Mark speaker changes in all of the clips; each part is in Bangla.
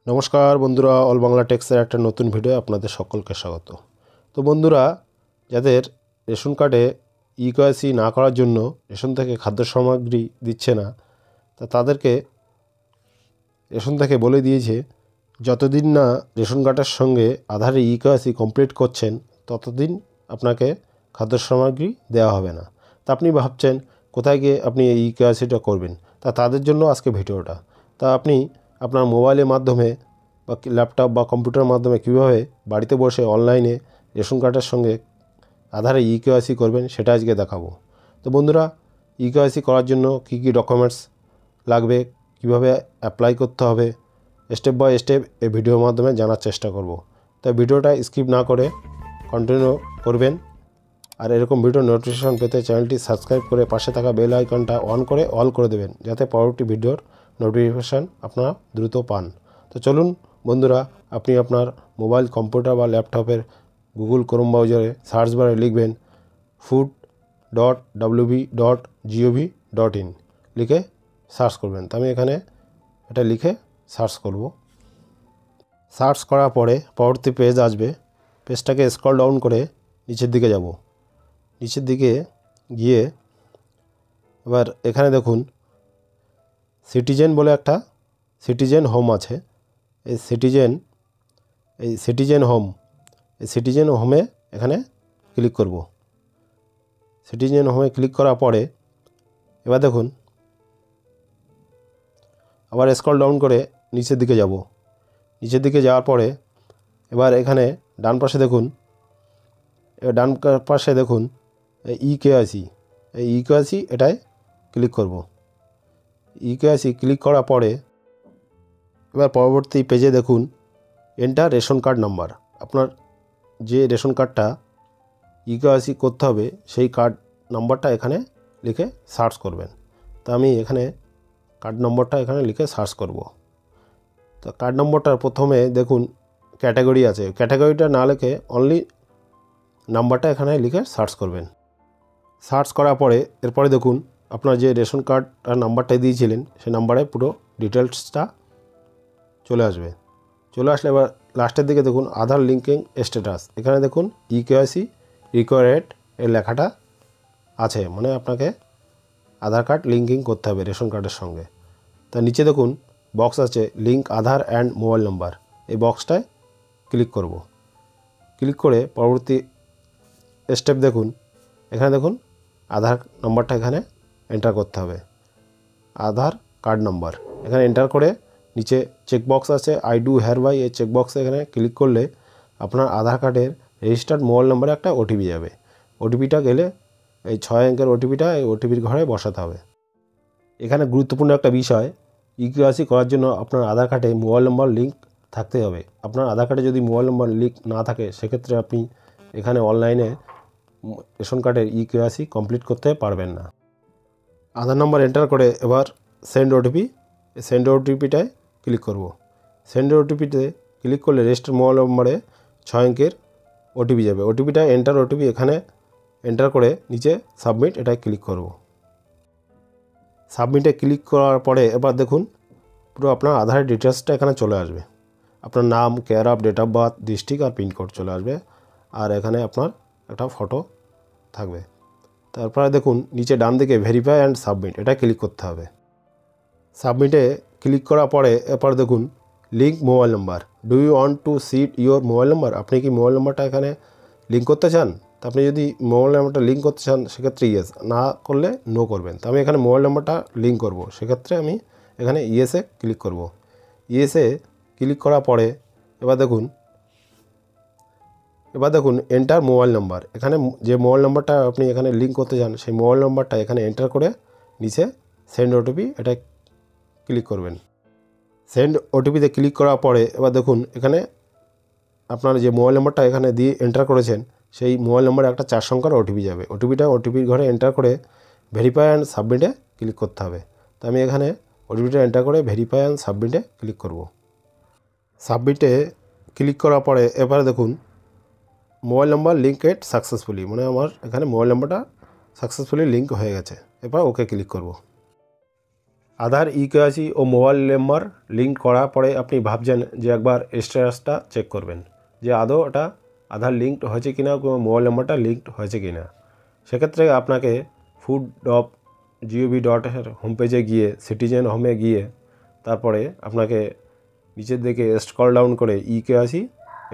Speaker 1: নমস্কার বন্ধুরা, অল বাংলা টেক্সের একটা নতুন ভিডিও আপনাদের সকলকে স্বাগত। তো বন্ধুরা, যাদের রেশন কার্ডে ইকেওয়াইসি না করার জন্য রেশন থেকে খাদ্য সামগ্রী দিচ্ছে না, তাদেরকে রেশন থেকে বলে দিয়েছে যতদিন না রেশন কার্ডের সঙ্গে আধারে ইকেওয়াইসি কমপ্লিট করছেন ততদিন আপনাকে খাদ্য সামগ্রী দেওয়া হবে না। তা আপনি ভাবছেন কোথায় গিয়ে আপনি এই ইকেওয়াইসিটা করবেন, তাদের জন্য আজকে ভিডিওটা। আপনি আপনার মোবাইলের মাধ্যমে বা ল্যাপটপ বা কম্পিউটারের মাধ্যমে কীভাবে বাড়িতে বসে অনলাইনে রেশন কার্ডের সঙ্গে আধারে ইকেওয়াইসি করবেন সেটা আজকে দেখাবো। তো বন্ধুরা, ইকেওয়াইসি করার জন্য কী কী ডকুমেন্টস লাগবে, কিভাবে অ্যাপ্লাই করতে হবে, স্টেপ বাই স্টেপ এই ভিডিওর মাধ্যমে জানার চেষ্টা করব। তাই ভিডিওটা স্কিপ না করে কন্টিনিউ করবেন। আর এরকম ভিডিও নোটিফিকেশন পেতে চ্যানেলটি সাবস্ক্রাইব করে পাশে থাকা বেল আইকনটা অন করে অল করে দেবেন, যাতে পরবর্তী ভিডিওর নোটিফিকেশান আপনারা দ্রুত পান। তো চলুন বন্ধুরা, আপনি আপনার মোবাইল, কম্পিউটার বা ল্যাপটপের গুগল ক্রোম ব্রাউজারে সার্চ বারে লিখবেন food.wb.gov.in লিখে সার্চ করবেন। তো আমি এখানে এটা লিখে সার্চ করব। সার্চ করার পরে পরবর্তী পেজ আসবে। পেজটাকে স্ক্রল ডাউন করে নিচের দিকে যাব। নিচের দিকে গিয়ে এবার এখানে দেখুন সিটিজেন বলে একটা সিটিজেন হোম আছে। এই সিটিজেন হোমে এখানে ক্লিক করব। সিটিজেন হোমে ক্লিক করার পরে এবার দেখুন আবার স্ক্রল ডাউন করে নিচের দিকে যাব। নিচের দিকে যাওয়ার পরে এবার এখানে ডান পাশে দেখুন ইকেওয়াইসি, এই ইকেওয়াইসি এটায় ক্লিক করব। ইকেওয়াইসি ক্লিক করার পরে এবার পরবর্তী পেজে দেখুন এন্টার রেশন কার্ড নাম্বার। আপনার যে রেশন কার্ডটা ইকেওয়াইসি করতে হবে সেই কার্ড নাম্বারটা এখানে লিখে সার্চ করবেন। তো আমি এখানে কার্ড নম্বরটা এখানে লিখে সার্চ করব। তো কার্ড নম্বরটার প্রথমে দেখুন ক্যাটাগরি আছে, ক্যাটাগরিটা না লিখে অনলি নাম্বারটা এখানে লিখে সার্চ করবেন। সার্চ করার পরে এরপরে দেখুন আপনার যে রেশন কার্ডটার নাম্বারটা দিয়েছিলেন সেই নাম্বারে পুরো ডিটেলসটা চলে আসবে। চলে আসলে এবার লাস্টের দিকে দেখুন আধার লিঙ্কিং স্ট্যাটাস, এখানে দেখুন ইকেওয়াইসি রিকোয়ার্ড এর লেখাটা আছে, মানে আপনাকে আধার কার্ড লিঙ্কিং করতে হবে রেশন কার্ডের সঙ্গে। তার নিচে দেখুন বক্স আছে link Aadhaar and mobile number, এই বক্সটায় ক্লিক করব। ক্লিক করে পরবর্তী স্টেপ দেখুন এখানে দেখুন আধার নাম্বারটা এখানে এন্টার করতে হবে। আধার কার্ড নাম্বার এখানে এন্টার করে নিচে চেকবক্স আছে আই ডু হেয়ারবাই, এই চেকবক্সে এখানে ক্লিক করলে আপনার আধার কার্ডের রেজিস্টার্ড মোবাইল নম্বরে একটা ওটিপি যাবে। ওটিপিটা গেলে এই 6 অঙ্কের ওটিপিটা এই ওটিপির ঘরে বসাতে হবে। এখানে গুরুত্বপূর্ণ একটা বিষয়, ইকেওয়াইসি করার জন্য আপনার আধার কার্ডে মোবাইল নম্বর লিঙ্ক থাকতে হবে। আপনার আধার কার্ডে যদি মোবাইল নম্বর লিঙ্ক না থাকে সেক্ষেত্রে আপনি এখানে অনলাইনে রেশন কার্ডের ইকেওয়াইসি কমপ্লিট করতে পারবেন না। আধার নম্বর এন্টার করে এবার সেন্ড ওটিপি, সেন্ড ওটিপিটায় ক্লিক করব। সেন্ড ওটিপিতে ক্লিক করলে রেজিস্টার মোবাইল নম্বরে 6 অঙ্কের ওটিপি যাবে। ওটিপিটা এন্টার ওটিপি এখানে এন্টার করে নিচে সাবমিট এটায় ক্লিক করব। সাবমিটে ক্লিক করার পরে এবার দেখুন পুরো আপনার আধারের ডিটেলসটা এখানে চলে আসবে। আপনার নাম, care of, date of birth, district আর পিনকোড চলে আসবে। আর এখানে আপনার একটা ফটো থাকবে। তারপরে দেখুন নিচে ডান দিকে ভেরিফাই অ্যান্ড সাবমিট, এটা ক্লিক করতে হবে। সাবমিটে ক্লিক করার পরে এরপর দেখুন link mobile number, do you want to seed your mobile number, আপনি কি মোবাইল নাম্বারটা এখানে লিঙ্ক করতে চান? তো আপনি যদি মোবাইল নাম্বারটা লিঙ্ক করতে চান সেক্ষেত্রে ইয়েস, না করলে নো করবেন। তো আমি এখানে মোবাইল নাম্বারটা লিঙ্ক করব, সেক্ষেত্রে আমি এখানে ইয়েসে ক্লিক করব। ইয়েসে ক্লিক করার পরে এবার দেখুন এন্টার মোবাইল নাম্বার, এখানে যে মোবাইল নাম্বারটা আপনি এখানে লিঙ্ক করতে চান সেই মোবাইল নাম্বারটা এখানে এন্টার করে নিচে সেন্ড ওটিপি এটা ক্লিক করবেন। সেন্ড ওটিপিতে ক্লিক করার পরে এবার দেখুন এখানে আপনার যে মোবাইল নাম্বারটা এখানে দিয়ে এন্টার করেছেন সেই মোবাইল নাম্বারে একটা 4 সংখ্যার ওটিপি যাবে। ওটিপির ঘরে এন্টার করে ভেরিফাই অ্যান্ড সাবমিটে ক্লিক করতে হবে। তো আমি এখানে ওটিপিটা এন্টার করে ভেরিফাই অ্যান্ড সাবমিটে ক্লিক করব। সাবমিটে ক্লিক করার পরে এবারে দেখুন মোবাইল নাম্বার লিঙ্কেড সাকসেসফুলি, মানে আমার এখানে মোবাইল নাম্বারটা সাকসেসফুলি লিঙ্ক হয়ে গেছে। এবার ওকে ক্লিক করব। আধার ইকেওয়াইসি ও মোবাইল নাম্বার লিঙ্ক করার পরে আপনি ভাবছেন যে একবার স্ট্যাটাসটা চেক করবেন যে আদৌ ওটা আধার লিঙ্কড হয়েছে কিনা, মোবাইল নাম্বারটা লিঙ্কড হয়েছে কিনা। সেক্ষেত্রে আপনাকে food.gov.in হোম পেজে গিয়ে সিটিজেন হোমে গিয়ে তারপরে আপনাকে নিচের দিকে স্ক্রল ডাউন করে ইকেওয়াইসি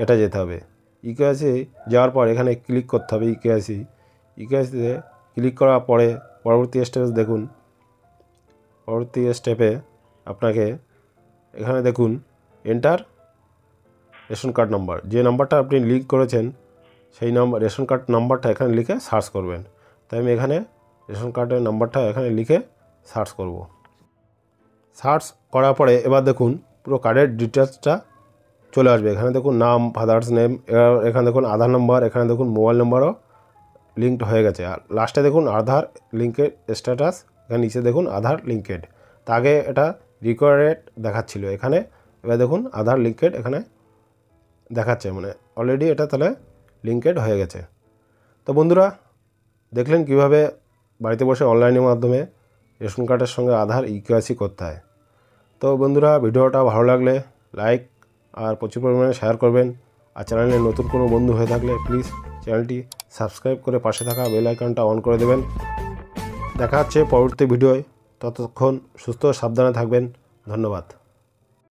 Speaker 1: এটা যেতে হবে। ইকেওয়াইসি যাওয়ার পর এখানে ক্লিক করতে হবে। ইকেওয়াইসিতে ক্লিক করার পরে পরবর্তী স্টেপ দেখুন। পরবর্তী স্টেপে আপনাকে এখানে দেখুন এন্টার রেশন কার্ড নাম্বার, যে নাম্বারটা আপনি লিঙ্ক করেছেন সেই নাম্বার রেশন কার্ড নাম্বারটা এখানে লিখে সার্চ করবেন। তাই আমি এখানে রেশন কার্ডের নাম্বারটা এখানে লিখে সার্চ করব। সার্চ করার পরে এবার দেখুন পুরো কার্ডের ডিটেলসটা চলে আসবে। এখানে দেখুন নাম, ফাদার্স নেম, এখানে দেখুন আধার নাম্বার, এখানে দেখুন মোবাইল নাম্বারও লিঙ্কড হয়ে গেছে। আর লাস্টে দেখুন আধার লিঙ্কের স্ট্যাটাস, এখানে নিচে দেখুন আধার লিঙ্কেড। তা আগে এটা রিকোয়ার্ড দেখাচ্ছিল, এখানে এবার দেখুন আধার লিঙ্কেড এখানে দেখাচ্ছে, মানে অলরেডি এটা তাহলে লিঙ্কেড হয়ে গেছে। তো বন্ধুরা দেখলেন কিভাবে বাড়িতে বসে অনলাইনের মাধ্যমে রেশন কার্ডের সঙ্গে আধার ইকেওয়াইসি করতে হয়। তো বন্ধুরা ভিডিওটা ভালো লাগলে লাইক আর প্রচুর পরিমাণে শেয়ার করবেন। আর চ্যানেলে নতুন কোনো বন্ধু হয়ে থাকলে প্লিজ চ্যানেলটি সাবস্ক্রাইব করে পাশে থাকা বেল আইকনটা অন করে দেবেন। দেখা হচ্ছে পরবর্তী ভিডিওয়, ততক্ষণ সুস্থ সাবধানে থাকবেন। ধন্যবাদ।